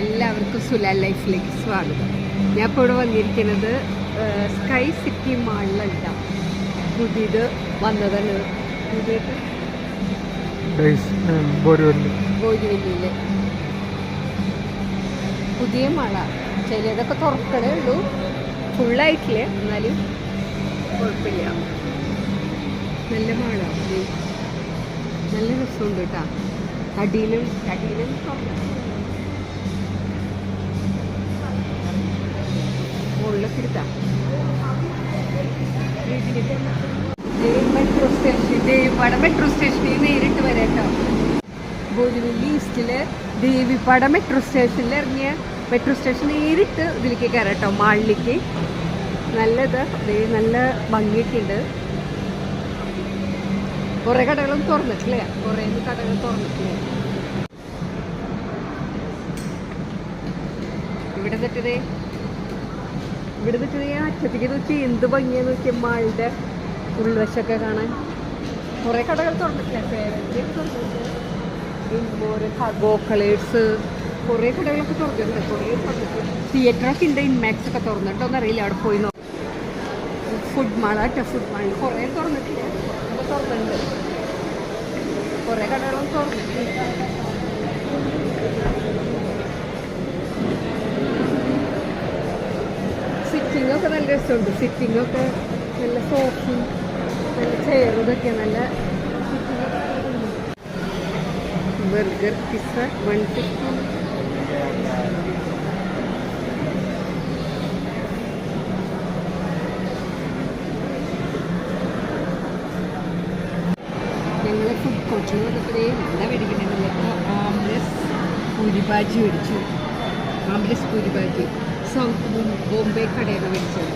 എല്ലാവർക്കും സുലാൽ ലൈഫിലേക്ക് സ്വാഗതം. ഞാൻ ഇപ്പോൾ ഇവിടെ വന്നിരിക്കുന്നത് സ്കൈ സിറ്റി മാളിലല്ല, പുതിയത് വന്നതാണ്. പുതിയത് ബോരിവല്ലിയില് പുതിയ മാള. ചിലതൊക്കെ തുറക്കണേ ഉള്ളൂ, ഫുള്ളായിട്ടില്ലേ, എന്നാലും കുഴപ്പമില്ല. നല്ല മാള, നല്ല രസമുണ്ട് കേട്ടോ. അടിയിലും മുകളിലൊക്കെ എടുത്താ മെട്രോ സ്റ്റേഷൻ, ദേവിപ്പാട മെട്രോ സ്റ്റേഷനിൽ നേരിട്ട് വരാട്ടോ. ബോരിവല്ലി ഈസ്റ്റില് ദേവിപ്പാട മെട്രോ സ്റ്റേഷനിൽ ഇറങ്ങിയ മെട്രോ സ്റ്റേഷൻ നേരിട്ട് ഇതിലേക്ക് കയറാട്ടോ, മാളിലേക്ക്. നല്ലത്, നല്ല ഭംഗിയൊക്കെ ഉണ്ട്. കുറേ കടകളും തുറന്നിട്ടില്ലേ, കുറേ കടകൾ തുറന്നിട്ടില്ലേ. ഇവിടെ നിന്നിട്ടതേ അറ്റത്തേക്ക് നോക്കി എന്ത് ഭംഗിയാന്ന് നോക്കിയ മാളുടെ ഉൾവശമൊക്കെ കാണാൻ. കുറേ കടകൾ തുറന്നിട്ടില്ല, ഹഗോ കളേഴ്സ്, കുറേ കടകളൊക്കെ തുറന്നിട്ടുണ്ട്. തിയേറ്ററൊക്കെ ഉണ്ട്, ഇൻമാക്സ് ഒക്കെ തുറന്നിട്ടോന്ന് അറിയില്ല, അവിടെ പോയി നോക്കാം. ഫുഡ് മാളാട്ടോ, ഫുഡ് മാളിൽ കുറേ തുറന്നിട്ടില്ല, തുറന്നിട്ടുണ്ട്. കുറേ കടകളും തുറന്നിട്ടുണ്ട്. സിറ്റിങ്ങൊക്കെ നല്ല രസമുണ്ട്, സിറ്റിങ്ങൊക്കെ നല്ല സോഫും നല്ല ചെയറും ഇതൊക്കെ നല്ല. Burger pizza 150. ഞങ്ങൾ ഫുഡ് കോർട്ടിൽ വന്നപ്പോഴേ നല്ല മേടിക്കുന്നുണ്ടല്ലോ. ആംലെസ് പൂരി ഭാജി മേടിച്ചു, ആംലെസ് പൂരി ഭാജി. ബോംബെ കടയിൽ നിന്ന് മേടിച്ചത്.